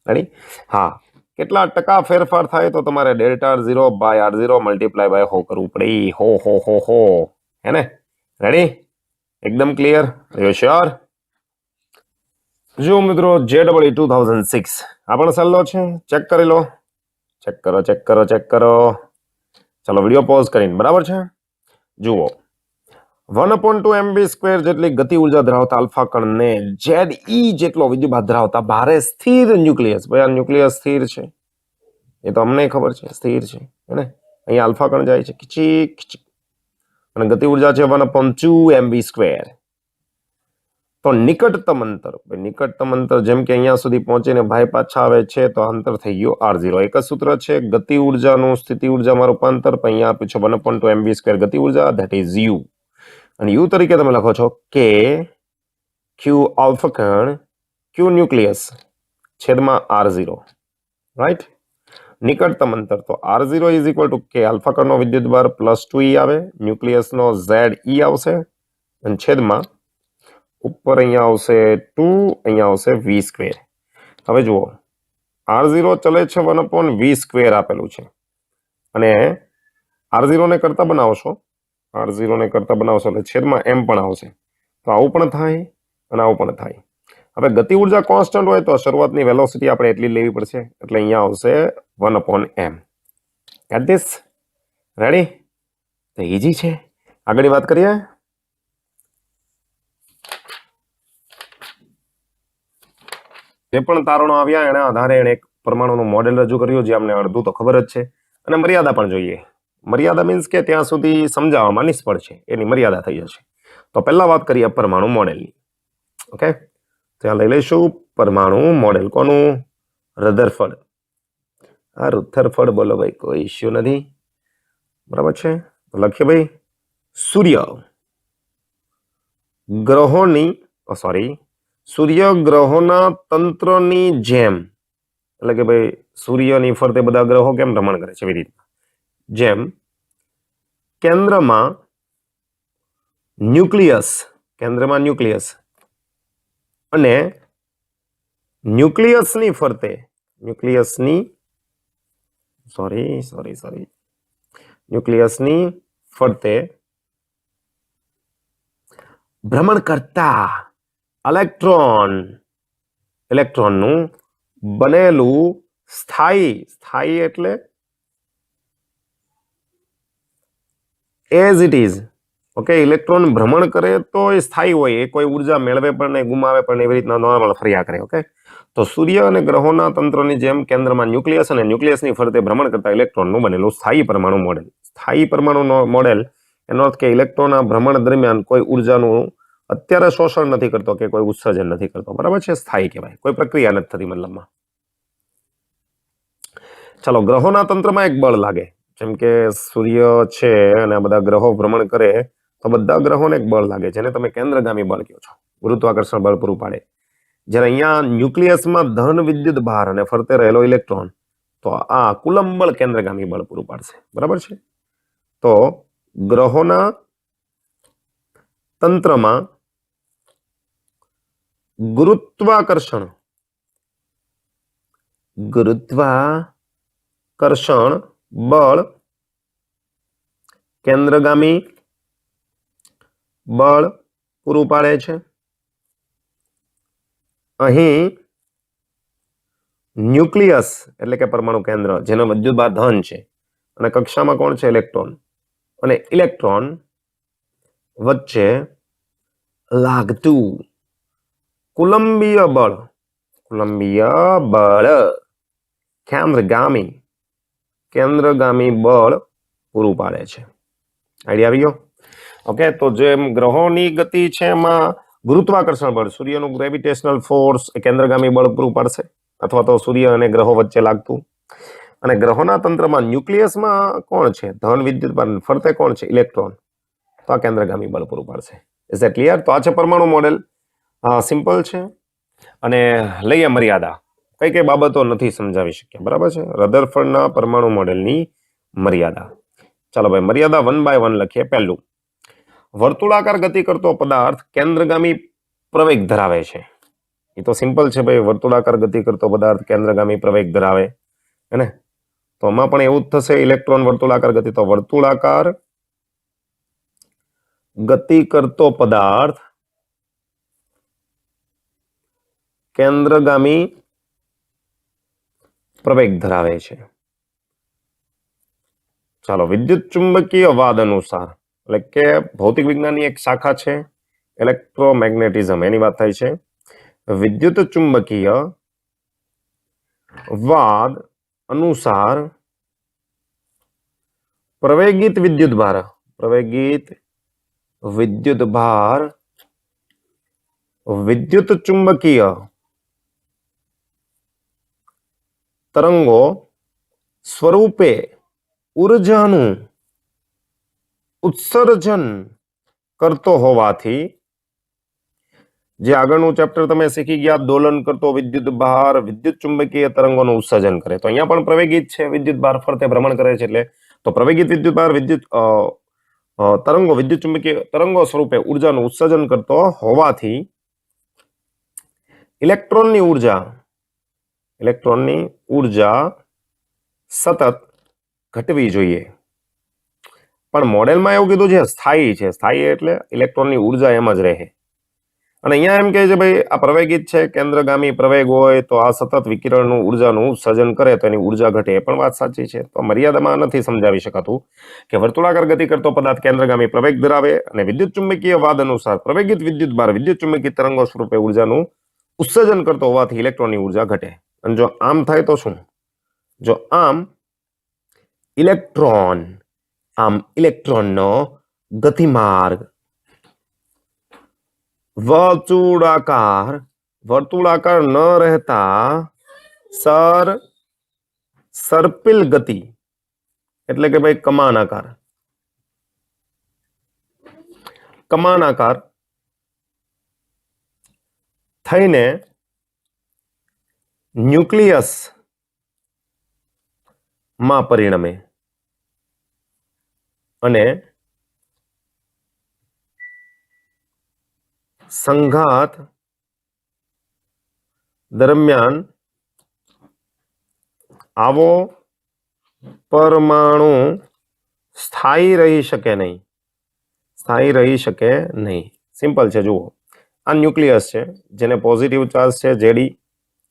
રેડી? હા, કેટલા ટકા ફેરફાર થાય? તો તમારે delta R0 by R0 multiply by હો કરવું પડે. હો હે ને? રેડી? એકદમ ક્લિયર? You sure? જો મિત્રો JEE 2006 આ પણ સહેલો છે, ચેક કરી લો. ચેક કરો. ચાલો વિડીયો પોઝ કરીને, બરાબર છે? જુઓ 1/2 mv² જેટલી ગતિ ઉર્જા ધરાવતા આલ્ફા કણને ZE જેટલો વિદ્યુતભાર ધરાવતા ભારે સ્થિર ન્યુક્લિયસ, ભાઈ આ ન્યુક્લિયસ સ્થિર છે, એ તો અમને ખબર છે, સ્થિર છે, હે ને? અહીંયા આલ્ફા કણ જાય છે ખીચી, અને ગતિ ઉર્જા છે 1/2 mv². તો નિકટતમ અંતર જેમ કે અહીંયા સુધી પહોંચીને ભાઈ પાછા આવે છે તો અંતર થઈ ગયું R0. એક જ સૂત્ર છે, ગતિ ઉર્જાનું સ્થિતિ ઉર્જામાં રૂપાંતર. પણ અહીંયા આપ્યું છે 1/2 mv² ગતિ ઉર્જા, ધેટ ઇઝ U. અને U તરીકે તમે લખો છો કે ક્યુ આલ્ફા કણ ક્યુ ન્યુક્લિયસ છેદમાં R0, રાઈટ? નિકટતમ અંતર તો R0 ઇઝ ઇક્વલ ટુ કે આલ્ફા કણનો વિદ્યુતભાર +2E આવે, ન્યુક્લિયસનો ZE આવશે, અને છેદમાં ઉપર અહીંયા આવશે 2, અહીંયા આવશે V². હવે જુઓ R0 ચલે છે 1/v² આપેલું છે, અને R0 ને કરતા બનાવશો એટલે છેદમાં M પણ આવશે. તો આવું પણ થાય અને આવું પણ થાય. હવે ગતિ ઉર્જા કોન્સ્ટન્ટ હોય તો શરૂઆતની વેલોસિટી આપણે એટલી લેવી પડશે, એટલે અહીંયા આવશે 1/m. Gate this? રેડી? તો ઈઝી છે. આગળની વાત કરીએ. જે પણ તારણો આવ્યા એના આધારે એણે એક પરમાણુનું મોડેલ રજૂ કર્યું, જે અમને અડધું તો ખબર જ છે, અને મર્યાદા પણ જોઈએ. મર્યાદા મીન્સ કે ત્યાં સુધી સમજાવવામાં નિષ્ફળ છે, એની મર્યાદા થઈ જશે. તો પહેલા વાત કરીએ પરમાણુ મોડેલની. ઓકે, ત્યાં લઈ લઈશું પરમાણુ મોડેલ. કોનું? રધરફર્ડ. આ રુથરફર્ડ બોલો ભાઈ, કોઈ ઇશ્યુ નથી, બરાબર છે? તો લખીએ ભાઈ, સૂર્ય ગ્રહોની સોરી સૂર્ય ગ્રહોના તંત્રની જેમ, એટલે કે ભાઈ સૂર્યની ફરતે બધા ગ્રહો કેમ ભ્રમણ કરે છે એવી રીતના, જેમ કેન્દ્રમાં ન્યુક્લિયસ અને ન્યુક્લિયસની ફરતે ન્યુક્લિયસની ફરતે ભ્રમણ કરતા ઇલેક્ટ્રોનનું બનેલું સ્થાયી એટલે as it is. Okay, electron ભ્રમણ કરે તો એ સ્થાયી હોય, એ કોઈ ઉર્જા મેળવે પણ નહીં, ગુમાવે પણ નહીં, એવી રીતના નોર્મલ ફર્યા કરે. ઓકે, તો સૂર્ય અને ગ્રહોના તંત્રની જેમ કેન્દ્રમાં ન્યુક્લિયસ અને ન્યુક્લિયસની ફરતે ભ્રમણ કરતા ઇલેક્ટ્રોનનું બનેલું સ્થાયી પરમાણુ મોડેલ. એનો અર્થ કે ઇલેક્ટ્રોનના ભ્રમણ દરમિયાન કોઈ ઉર્જાનું અત્યારે શોષણ નથી કરતો કે કોઈ ઉત્સર્જન નથી કરતો. બરાબર છે, સ્થાયી કહેવાય, કોઈ પ્રક્રિયા નથી થતી મતલબમાં. ચાલો, ગ્રહોના તંત્રમાં એક બળ લાગે, જેમ કે સૂર્ય છે અને આ બધા ગ્રહો ભ્રમણ કરે તો બધા ગ્રહોને એક બળ લાગે, જેને તમે કેન્દ્રગામી બળ કહો છો, ગુરુત્વાકર્ષણ બળ પૂરું પાડે. જ્યારે અહીંયા ન્યુક્લિયસમાં ધન વિદ્યુત ભાર અને ફરતે રહેલો ઇલેક્ટ્રોન, તો આ કુલંબ બળ કેન્દ્રગામી બળ પૂરું પાડશે. બરાબર છે, તો ગ્રહોના તંત્રમાં ગુરુત્વાકર્ષણ બળ કેન્દ્રગામી બળ પૂરું પાડે છે. અહીં ન્યુક્લિયસ એટલે કે પરમાણુ કેન્દ્ર, જેનો વિદ્યુતભાર ધન છે, અને કક્ષામાં કોણ છે? ઇલેક્ટ્રોન. અને ઇલેક્ટ્રોન વચ્ચે લાગતું કુલંબીય બળ કેન્દ્રગામી બળ પૂરું પાડે છે. આઈડિયા આવી ગયો? ઓકે, તો જેમ ગ્રહોની ગતિ છે એમાં ગુરુત્વાકર્ષણ બળ, સૂર્યનું ગ્રેવિટેશનલ ફોર્સ એ કેન્દ્રગામી બળ પૂરું પાડશે, અથવા તો સૂર્ય અને ગ્રહો વચ્ચે લાગતું. અને ગ્રહોના તંત્રમાં ન્યુક્લિયસમાં કોણ છે? ધન વિદ્યુત ભાર, ફરતે કોણ છે? ઇલેક્ટ્રોન. તો આ કેન્દ્રગામી બળ પૂરું પાડશે. Is that clear? તો આ છે પરમાણુ મોડેલ. સિમ્પલ છે. અને લઈએ મર્યાદા. કઈ કઈ બાબતો નથી સમજાવી શક્યા. બરાબર છે, રધરફોર્ડના પરમાણુ મોડેલની મર્યાદા. ચાલો ભાઈ, મર્યાદા 1 by 1 લખીએ. પહેલું, વર્તુળાકાર ગતિ કરતો પદાર્થ કેન્દ્રગામી પ્રવેગ ધરાવે છે. એ તો સિમ્પલ છે ભાઈ, વર્તુળાકાર ગતિ કરતો પદાર્થ કેન્દ્રગામી પ્રવેગ ધરાવે, હે ને? તો આમાં પણ એવું જ થશે, ઇલેક્ટ્રોન વર્તુળાકાર ગતિ, તો વર્તુળાકાર ગતિ કરતો પદાર્થ કેન્દ્રગામી પ્રવેગ ધરાવે છે. ચાલો, વિદ્યુત ચુંબકીય વાદ અનુસાર, એટલે કે ભૌતિક વિજ્ઞાનની એક શાખા છે ઇલેક્ટ્રોમેગ્નેટિઝમ, એની વાત થાય છે. વિદ્યુત ચુંબકીય વાદ અનુસાર પ્રવેગિત વિદ્યુતભાર વિદ્યુત ચુંબકીય તરંગો સ્વરૂપે ઉર્જાનું ઉત્સર્જન કરતો હોવાથી, જે આગળનું ચેપ્ટર તમે શીખી ગયા, દોલન કરતો વિદ્યુત ભાર વિદ્યુત ચુંબકીય તરંગોનું ઉત્સર્જન કરે, તો અહીંયા પણ પ્રવેગિત છે, વિદ્યુત ભાર ફરતે ભ્રમણ કરે છે, એટલે તો પ્રવેગિત વિદ્યુત ભાર તરંગો વિદ્યુત ચુંબકીય તરંગો સ્વરૂપે ઉર્જાનું ઉત્સર્જન કરતો હોવાથી ઇલેક્ટ્રોનની ઉર્જા સતત ઘટવી જોઈએ. પણ મોડેલમાં એવું કીધું છે સ્થાયી છે. સ્થાયી એટલે ઇલેક્ટ્રોનની ઉર્જા એમ જ રહે. અને અહીંયા એમ કહે છે ભાઈ, આ પ્રવેગિત છે, કેન્દ્રગામી પ્રવેગ હોય તો આ સતત વિકિરણનું ઉર્જાનું સર્જન કરે તો એની ઉર્જા ઘટે. એ પણ વાત સાચી છે. તો મર્યાદામાં નથી સમજાવી શકાતું કે વર્તુળાકાર ગતિ કરતો પદાર્થ કેન્દ્રગામી પ્રવેગ ધરાવે અને વિદ્યુત ચુંબકીય વાદ અનુસાર પ્રવેગિત વિદ્યુત ભાર વિદ્યુત ચુંબકીય તરંગો સ્વરૂપે ઉર્જાનું ઉત્સર્જન કરતો હોવાથી ઇલેક્ટ્રોનની ઉર્જા ઘટે. અને જો આમ થાય તો શું? જો આમ ઇલેક્ટ્રોનનો ગતિમાર્ગ વર્તુળાકાર ન રહેતા સર્પિલ ગતિ, એટલે કે ભાઈ કમાનાકાર થઈને ન્યુક્લિયસ માં પરિણમે અને સંઘાત દરમિયાન આવો પરમાણુ સ્થાયી રહી શકે નહીં. સિમ્પલ છે. જુઓ, આ ન્યુક્લિયસ છે જેને પોઝિટિવ ચાર્જ છે જેડી,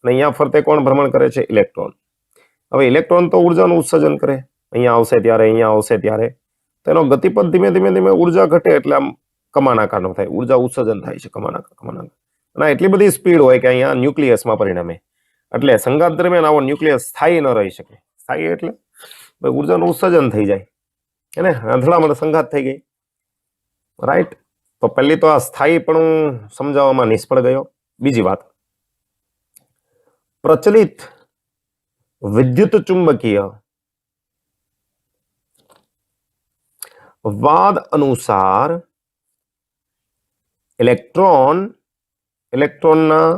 અને અહીંયા ફરતે કોણ ભ્રમણ કરે છે? ઇલેક્ટ્રોન. હવે ઇલેક્ટ્રોન તો ઉર્જાનું ઉત્સર્જન કરે, અહીંયા આવશે ત્યારે, અહીંયા આવશે ત્યારે, તેનો ગતિપથ ધીમે ધીમે ઉર્જા ઘટે એટલે આમ કમાનાકારનો થાય, ઉર્જા ઉત્સર્જન થાય છે કમાનાકાર. અને એટલી બધી સ્પીડ હોય કે અહીંયા ન્યુક્લિયસમાં પરિણમે. એટલે સંઘાત દરમિયાન આવો ન્યુક્લિયસ સ્થાયી ન રહી શકે. સ્થાયી એટલે ઉર્જાનું ઉત્સર્જન થઈ જાય, હે ને, અથડામણ સંઘાત થઈ ગઈ. રાઈટ. તો પહેલી તો આ સ્થાયીપણું સમજાવવામાં નિષ્ફળ ગયો. બીજી વાત, પ્રચલિત વિદ્યુત ચુંબકીય વાદ અનુસાર ઇલેક્ટ્રોનના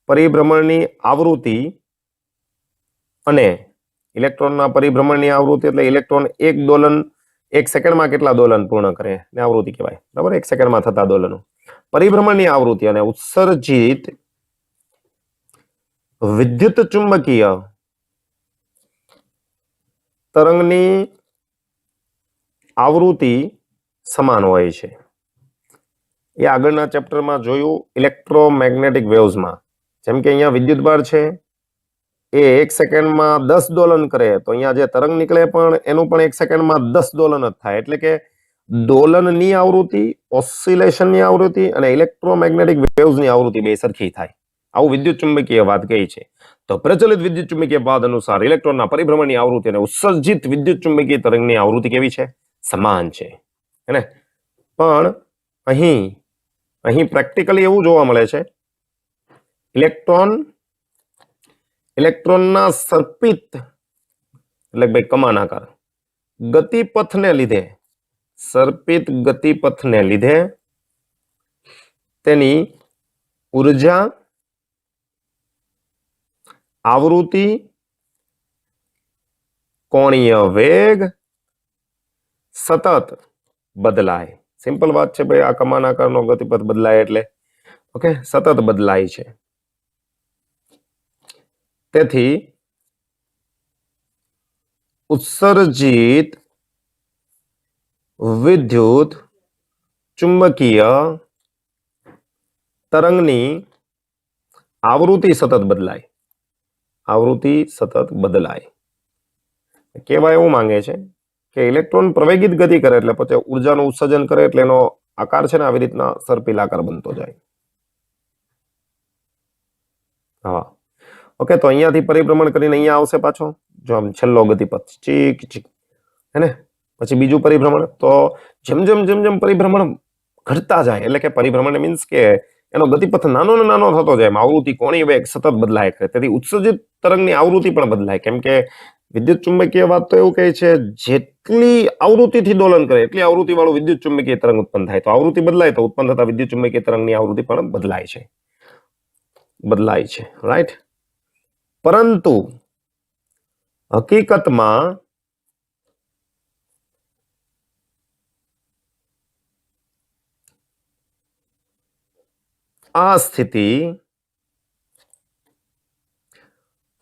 પરિભ્રમણની આવૃત્તિ અને ઇલેક્ટ્રોનના પરિભ્રમણની આવૃત્તિ એટલે ઇલેક્ટ્રોન એક સેકન્ડમાં કેટલા દોલન પૂર્ણ કરે ને આવૃત્તિ કહેવાય. બરાબર, એક સેકન્ડમાં થતા દોલનો. પરિભ્રમણની આવૃત્તિ અને ઉત્સર્જિત વિદ્યુત ચુંબકીય તરંગની આવૃત્તિ સમાન હોય છે. એ આગળના ચેપ્ટરમાં જોયું ઇલેક્ટ્રોમેગ્નેટિક વેવ્સમાં. જેમ કે અહીંયા વિદ્યુતભાર છે એ એક સેકન્ડમાં 10 દોલન કરે, તો અહીંયા જે તરંગ નીકળે પણ એનું પણ એક સેકન્ડમાં 10 દોલન જ થાય. એટલે કે દોલનની આવૃત્તિ, ઓસિલેશનની આવૃત્તિ અને ઇલેક્ટ્રોમેગ્નેટિક વેવ્સની આવૃત્તિ બે સરખી થાય. આવું વિદ્યુત ચુંબકીય વાદ કહે છે. તો પ્રચલિત વિદ્યુત ચુંબકીય વાદ અનુસાર ઇલેક્ટ્રોનના પરિભ્રમણની આવૃત્તિ અને ઉત્સર્જિત વિદ્યુત ચુંબકીય તરંગની આવૃત્તિ કેવી છે? સમાન છે, હે. પણ અહીં પ્રેક્ટિકલી એવું જોવા મળે છે, ઇલેક્ટ્રોનના સર્પિત એટલે ભાઈ કમાનાકાર ગતિપથને લીધે તેની ઉર્જા, આવૃત્તિ, કોણીય વેગ સતત બદલાય. સિમ્પલ વાત છે ભાઈ, આ કમાનાકારનો ગતિપથ બદલાય એટલે ઓકે, સતત બદલાય છે. તેથી ઉત્સર્જિત વિદ્યુત ચુંબકીય તરંગની આવૃત્તિ સતત બદલાય. કહેવા એવું માંગે છે કે ઇલેક્ટ્રોન પ્રવેગિત ગતિ કરે એટલે પછી ઉર્જાનું ઉત્સર્જન કરે એટલે એનો આકાર છે ને આવી રીતના સર્પિલાકાર બનતો જાય. હા, ઓકે. તો અહીંયાથી પરિભ્રમણ કરીને અહીંયા આવશે પાછો, જો આમ છેલ્લો ગતિપથ ચીક, હે ને. પછી બીજું પરિભ્રમણ. તો જેમ પરિભ્રમણ ઘટતા જાય એટલે કે પરિભ્રમણ મીન્સ કે એનો ગતિપથ નાનો ને નાનો થતો જાય, આવૃત્તિ, કોણીય વેગ સતત બદલાય કરે. તેથી ઉત્સર્જિત તરંગની આવૃત્તિ પણ બદલાય. કેમ કે વિદ્યુત ચુંબકીય વાત તો એવું કહે છે જેટલી આવૃત્તિથી દોલન કરે એટલી આવૃત્તિ વાળું વિદ્યુત ચુંબકીય તરંગ ઉત્પન્ન થાય. તો આવૃત્તિ બદલાય તો ઉત્પન્ન થતા વિદ્યુત ચુંબકીય તરંગની આવૃત્તિ પણ બદલાય છે. રાઈટ. પરંતુ હકીકતમાં આ સ્થિતિ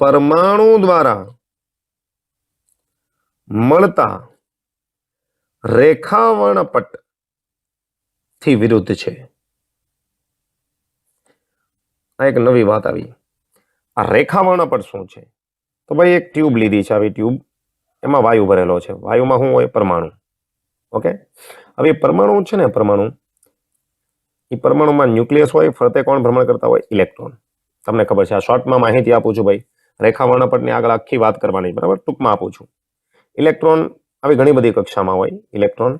પરમાણુ દ્વારા મળતા રેખાવર્ણપટ થી વિરુદ્ધ છે. આ એક નવી વાત આવી. આ રેખાવર્ણપટ શું છે? તો ભાઈ એક ટ્યુબ લીધી છે. આવી ટ્યુબ, એમાં વાયુ ભરેલો છે. વાયુમાં શું હોય? પરમાણુ. ઓકે. હવે પરમાણુ છે ને, એ પરમાણુમાં ન્યુક્લિયસ હોય, ફરતે કોણ ભ્રમણ કરતા હોય? ઇલેક્ટ્રોન. તમને ખબર છે. આ શોર્ટમાં માહિતી આપું છું ભાઈ, રેખાવર્ણપટની આગળ આખી વાત કરવાની, બરાબર, ટૂંકમાં આપું છું. ઇલેક્ટ્રોન આવી ઘણી બધી કક્ષામાં હોય. ઇલેક્ટ્રોન,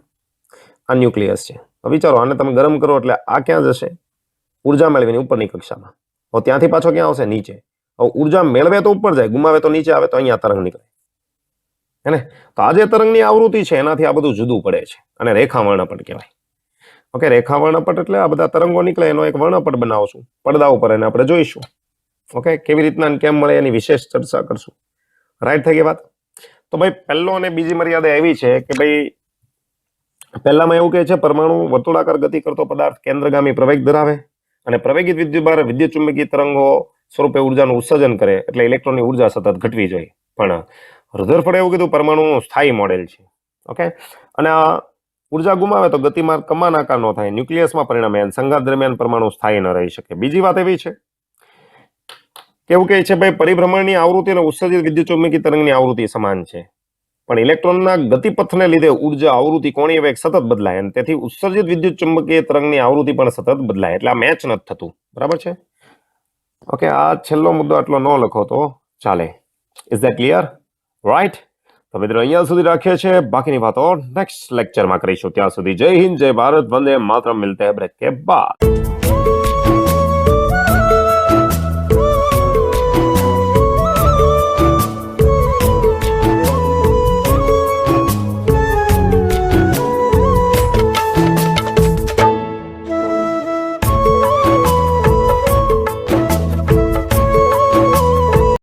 આ ન્યુક્લિયસ છે. હવે વિચારો, આને તમે ગરમ કરો એટલે આ ક્યાં જશે? ઉર્જા મેળવીને ઉપરની કક્ષામાં. હવે ત્યાંથી પાછો ક્યાં આવશે? નીચે. હવે ઉર્જા મેળવે તો ઉપર જાય, ગુમાવે તો નીચે આવે, તો અહીંયા તરંગ નીકળે, હે ને. તો આ જે તરંગની આવૃત્તિ છે એનાથી આ બધું જુદું પડે છે અને રેખાવર્ણપટ કહેવાય. ઓકે, રેખા વર્ણપટ એટલે આ બધા તરંગો નીકળે એનો એક વર્ણપટ બનાવશું પડદા ઉપર, એને આપણે જોઈશું. ઓકે, કેવી રીતના અને કેમ મળે એની વિશેષ ચર્ચા કરશું. રાઈટ થઈ ગઈ વાત. તો ભાઈ પહેલો અને બીજી મર્યાદા એવી છે કે ભાઈ પહેલામાં એવું કહે છે પરમાણુ વર્તુળાકાર ગતિ કરતો પદાર્થ કેન્દ્રગામી પ્રવેગ ધરાવે અને પ્રવેગિત વિદ્યુતભાર વિદ્યુત ચુંબકીય તરંગો સ્વરૂપે ઉર્જાનું ઉત્સર્જન કરે, એટલે ઇલેક્ટ્રોનની ઉર્જા સતત ઘટવી જોઈએ. પણ રધરફોર્ડે એવું કીધું પરમાણુ સ્થાયી મોડેલ છે. ઓકે, અને આ ઉર્જા ગુમાવે તો ગતિમાર્ગ કમાન આકારનો થાય, ન્યુક્લિયસમાં પરિણમે, સંઘાત દરમિયાન પરમાણુ સ્થાયી ન રહી શકે. બીજી વાત એવી છે કેવું કહે છે ભાઈ પરિભ્રમણની આવૃત્તિ અને ઉત્સર્જિત વિદ્યુત ચુંબકીય તરંગની આવૃત્તિ સમાન છે, પણ ઇલેક્ટ્રોનના ગતિપથને લીધે ઉર્જા આવૃત્તિ કોણીય વેગ સતત બદલાય અને તેથી ઉત્સર્જિત વિદ્યુત ચુંબકીય તરંગની આવૃત્તિ પણ સતત બદલાય. એટલે આ મેચ નથી થતું. બરાબર છે? ઓકે, આ છેલ્લો મુદ્દો આટલો ન લખો તો ચાલે. Is that clear? રાઈટ. તો મિત્રો અહીંયા સુધી રાખીએ છીએ, બાકીની વાતો નેક્સ્ટ લેક્ચરમાં કરીશું. ત્યાં સુધી જય હિન્દ, જય ભારત, વંદે માતરમ. મિલતે હૈ બ્રેક કે બાદ.